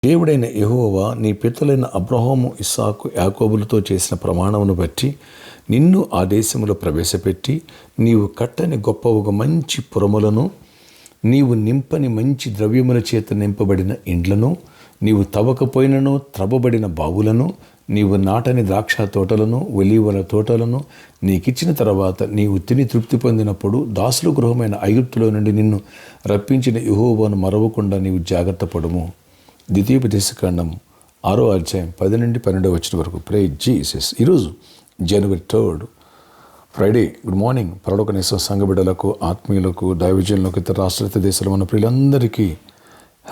దేవుడైన యెహోవా నీ పితరులైన అబ్రహాము, ఇస్సాకు, యాకోబులతో చేసిన ప్రమాణమును బట్టి నిన్ను ఆ దేశంలో ప్రవేశపెట్టి నీవు కట్టని గొప్ప ఒక మంచి పురములను, నీవు నింపని మంచి ద్రవ్యముల చేత నింపబడిన ఇండ్లను, నీవు తవ్వకపోయినను త్రవ్వబడిన బావులను, నీవు నాటని ద్రాక్ష తోటలను, ఒలీవల తోటలను నీకిచ్చిన తర్వాత నీవు తిని తృప్తి పొందినప్పుడు దాసుల గృహమైన ఐగుప్తులో నుండి నిన్ను రప్పించిన యెహోవాను మరవకుండా నీవు జాగ్రత్త పడుము. ద్వితీయోపదేశకాండం 6వ అధ్యాయం 10 నుండి 12 వచ్చిన వరకు. Praise Jesus. ఈరోజు జనవరి 3 ఫ్రైడే. Good morning. పరలోకనేశ్వర సంఘ బిడ్డలకు, ఆత్మీయులకు, దైవజనులకు, ఇతర రాష్ట్ర దేశాల మన ప్రియులందరికీ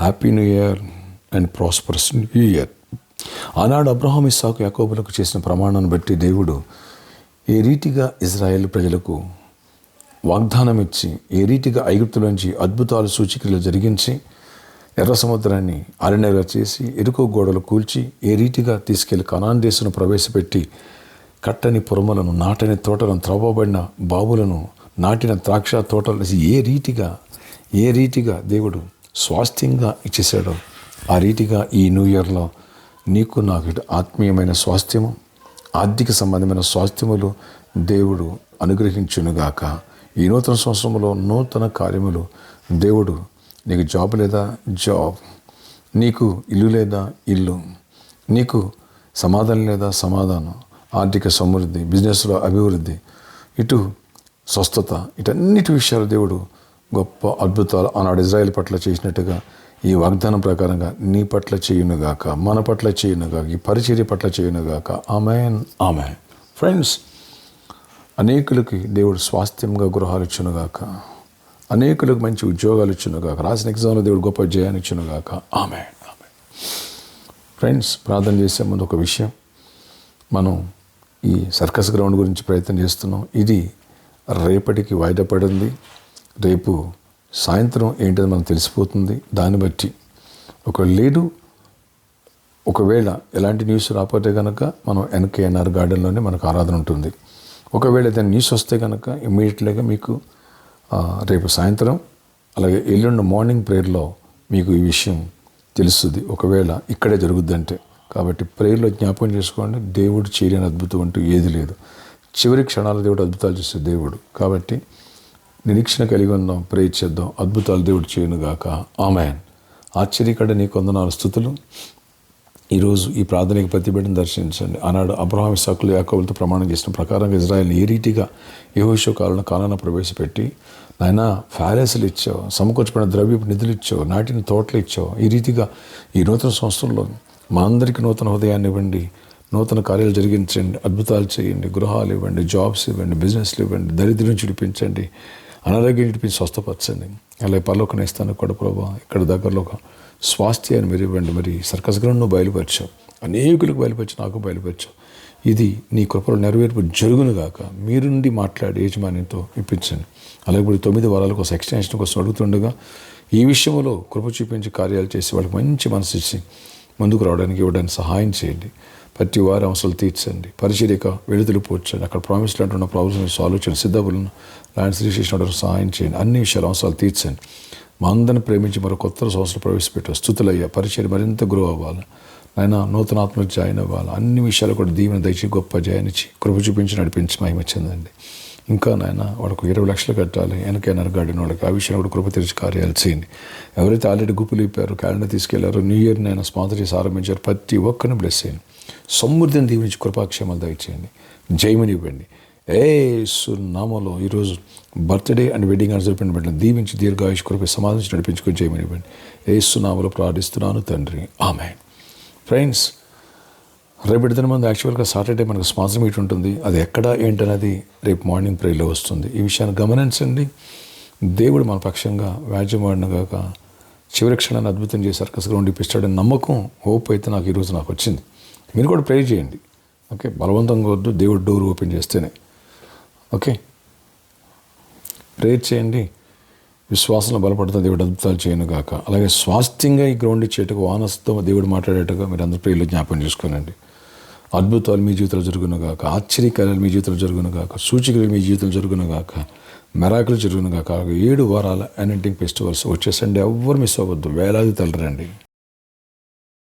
happy new year and prosperous new year. ఆనాడు అబ్రహాము, ఇస్సాకు, యాకోబులకు చేసిన ప్రమాణాన్ని బట్టి దేవుడు ఏ రీతిగా ఇజ్రాయేల్ ప్రజలకు వాగ్దానం ఇచ్చి, ఏ రీతిగా ఐగుప్తులోంచి అద్భుతాలు, సూచికలు జరిగించి, ఎర్ర సముద్రాన్ని ఆరినగా చేసి, ఎరుకో గోడలు కూల్చి, ఏ రీతిగా తీసుకెళ్లి కనాన్ దేశంలో ప్రవేశపెట్టి కట్టని పురములను, నాటని తోటలను, త్రవ్వబడిన బావులను, నాటిన ద్రాక్ష తోటలు ఏ రీతిగా దేవుడు స్వాస్థ్యంగా ఇచ్చేసాడో ఆ రీతిగా ఈ న్యూ ఇయర్లో నీకు నాకు ఆత్మీయమైన స్వాస్థ్యము, ఆర్థిక సంబంధమైన స్వాస్థ్యములు దేవుడు అనుగ్రహించునుగాక. ఈ నూతన సంవత్సరంలో నూతన కార్యములు దేవుడు, నీకు జాబ్ లేదా జాబ్, నీకు ఇల్లు లేదా ఇల్లు, నీకు సమాధానం లేదా సమాధానం, ఆర్థిక సమృద్ధి, బిజినెస్లో అభివృద్ధి, ఇటు స్వస్థత, ఇటన్నిటి విషయాలు దేవుడు గొప్ప అద్భుతాలు ఆనాడు ఇజ్రాయేల్ పట్ల చేసినట్టుగా ఈ వాగ్దానం ప్రకారంగా నీ పట్ల చేయునుగాక, మన పట్ల చేయునుగాక, ఈ పరిచర్య పట్ల చేయునుగాక. ఆమేన్, ఆమేన్. ఫ్రెండ్స్, అనేకులకి దేవుడు స్వాస్థ్యంగా గృహాలు ఇచ్చునుగాక, అనేకులకు మంచి ఉద్యోగాలు ఇచ్చునుగాక, రాసిన ఎగ్జామ్లో దేవుడు గొప్ప జయాన్ని ఇచ్చునుగాక. ఆమేన్, ఆమేన్. ఫ్రెండ్స్, ప్రార్థన చేసే ముందు ఒక విషయం, మనం ఈ సర్కస్ గ్రౌండ్ గురించి ప్రయత్నం చేస్తున్నాం. ఇది రేపటికి వాయిదా పడింది. రేపు సాయంత్రం ఏంటది మనకు తెలిసిపోతుంది. దాన్ని బట్టి ఒకవేళ ఎలాంటి న్యూస్ రాకపోతే కనుక మనం ఎన్కేఎన్ఆర్ గార్డెన్లోనే మనకు ఆరాధన ఉంటుంది. ఒకవేళ ఏదైనా న్యూస్ వస్తే కనుక ఇమ్మీడియట్లీగా మీకు రేపు సాయంత్రం అలాగే ఎల్లుండి మార్నింగ్ ప్రేయర్లో మీకు ఈ విషయం తెలుస్తుంది, ఒకవేళ ఇక్కడే జరుగుద్దంటే. కాబట్టి ప్రేయర్లో జ్ఞాపకం చేసుకోండి, దేవుడు చేయలేని అద్భుతం అంటూ ఏది లేదు. చివరి క్షణాలు దేవుడు అద్భుతాలు చేసే దేవుడు. కాబట్టి నిరీక్షణ కలిగి ఉందాం, ప్రేయర్ చేద్దాం, అద్భుతాలు దేవుడు చేయనుగాక. ఆమేన్. ఆశ్చర్యకడ నీ కొందనాలు స్తుతులు. ఈరోజు ఈ ప్రార్థనకి ప్రతిబిడ్డను దర్శించండి. ఆనాడు అబ్రహాము, ఇస్సాకులు, యాకోబులతో ప్రమాణం చేసిన ప్రకారంగా ఇజ్రాయేల్ని ఏ రీతిగా యెహోషువ కాలంలో కానాను ప్రవేశపెట్టి, నాయన ఫారెస్లు ఇచ్చావు, సమకూర్చబడిన ద్రవ్యపు నిధులు ఇచ్చావు, నాటిన తోటలు ఇచ్చావు. ఈ రీతిగా ఈ నూతన సంవత్సరంలో మా అందరికీ నూతన హృదయాన్ని ఇవ్వండి, నూతన కార్యాలు జరిగించండి, అద్భుతాలు చేయండి, గృహాలు ఇవ్వండి, జాబ్స్ ఇవ్వండి, బిజినెస్లు ఇవ్వండి, దరిద్రం విడిపించండి, అనారోగ్యం విడిపించి స్వస్థపరచండి. అలాగే పరలోకనేస్తాను కూడా ప్రభా, ఇక్కడ దగ్గరలో ఒక స్వాస్థ్యాన్ని మీరు ఇవ్వండి. మరి సర్కస్ గ్రౌండ్ను బయలుపరిచావు, అనేకులకు బయలుపరిచి, నాకు బయలుపరిచావు. ఇది నీ కృపలో నెరవేర్పు జరుగునుగాక. మీరుండి మాట్లాడి యజమానితో ఇప్పించండి. అలాగే ఇప్పుడు 9 వారాలకు ఒక ఎక్స్టెన్షన్ కోసం అడుగుతుండగా ఈ విషయంలో కృప చూపించి కార్యాలు చేసి వాళ్ళకి మంచి మనసు ఇచ్చి ముందుకు రావడానికి, ఇవ్వడానికి సహాయం చేయండి. ప్రతి వారి అవసరాలు తీర్చండి, పరిచర్యక విడుదల పోర్చండి. అక్కడ ప్రామిస్లు అంటున్న ప్రాబ్లమ్స్ సాల్వ్ చేయండి, సిద్ధబులను ల్యాండ్స్ రిజిస్ట్రేషన్ సహాయం చేయండి. అన్ని విషయాలు అవసరాలు తీర్చండి. మా అందరిని ప్రేమించి మరో కొత్త సంవత్సరం ప్రవేశపెట్టారు. స్తుతులయ్యా, పరిచర్య మరింత గ్రో అవ్వాలి నాయన, నూతన ఆత్మకు జాయిన్ అవ్వాలి. అన్ని విషయాలు కూడా దీవెన దయచి గొప్ప జయాన్నిచ్చి కృప చూపించి నడిపించి మహిమ చెందండి. ఇంకా నాయన వాళ్ళకు 20 లక్షలు కట్టాలి, ఎన్కేఎన్ఆర్ గార్డెన్ వాళ్ళకి, ఆ విషయంలో కూడా కృప తెరిచి కార్యాలు చేయండి. ఎవరైతే ఆల్రెడీ గుప్పులు ఇప్పారు, క్యాలెండర్ తీసుకెళ్లారో, న్యూ ఇయర్ నైనా స్పాన్సర్ చేసి ఆరంభించారు, ప్రతి ఒక్కరిని బ్లెస్ చేయండి. సమృద్ధిని దీవించి కృపాక్షేమాలు దయచేయండి. జయమని ఇవ్వండి. యేసు నామములో ఈరోజు బర్త్డే అండ్ వెడ్డింగ్ జరిపిన బిడ్డను దీవించి దీర్ఘాయుష్ కృప సమాధించి నడిపించుకొని చేయమని ఇవ్వండి. యేసు నామములో ప్రార్థిస్తున్నాను తండ్రి, ఆమేన్. ఫ్రెండ్స్, రేపు దినమంది యాక్చువల్గా సాటర్డే మనకు స్పాన్సర్ మీట్ ఉంటుంది. అది ఎక్కడ ఏంటనేది రేపు మార్నింగ్ ప్రేయర్లో వస్తుంది. ఈ విషయాన్ని గమనించండి. దేవుడు మన పక్షంగా వ్యాజ్యమాడినగాక చివరి క్షణాన్ని అద్భుతం చేసి సర్కస్ గ్రౌండ్ ఇప్పిస్తాడని నమ్మకం, హోప్ అయితే నాకు ఈరోజు నాకు వచ్చింది. మీరు కూడా ప్రే చేయండి. ఓకే, బలవంతంగా వద్దు, దేవుడు డోర్ ఓపెన్ చేస్తేనే. ఓకే, ప్రేయర్ చేయండి. విశ్వాసంలో బలపడుతున్న దేవుడు అద్భుతాలు చేయనుగాక. అలాగే స్వాస్థ్యంగా ఈ గ్రౌండ్ ఇచ్చేట్టుగా, వానస్తో దేవుడు మాట్లాడేట్టుగా మీరు అందరూ ప్రేయర్లో జ్ఞాపకం చేసుకోనండి. అద్భుతాలు మీ జీవితంలో జరుగునుగాక, ఆశ్చర్యకార్యాలు మీ జీవితంలో జరుగునుగాక, సూచికలు మీ జీవితంలో జరుగునుగాక, మెరాకులు జరుగునుగాక. 7 వారాల అనాయింటింగ్ ఫెస్టివల్స్ వచ్చేసండి. ఎవ్వరు మిస్ అవ్వద్దు, వేలాది తలరండి.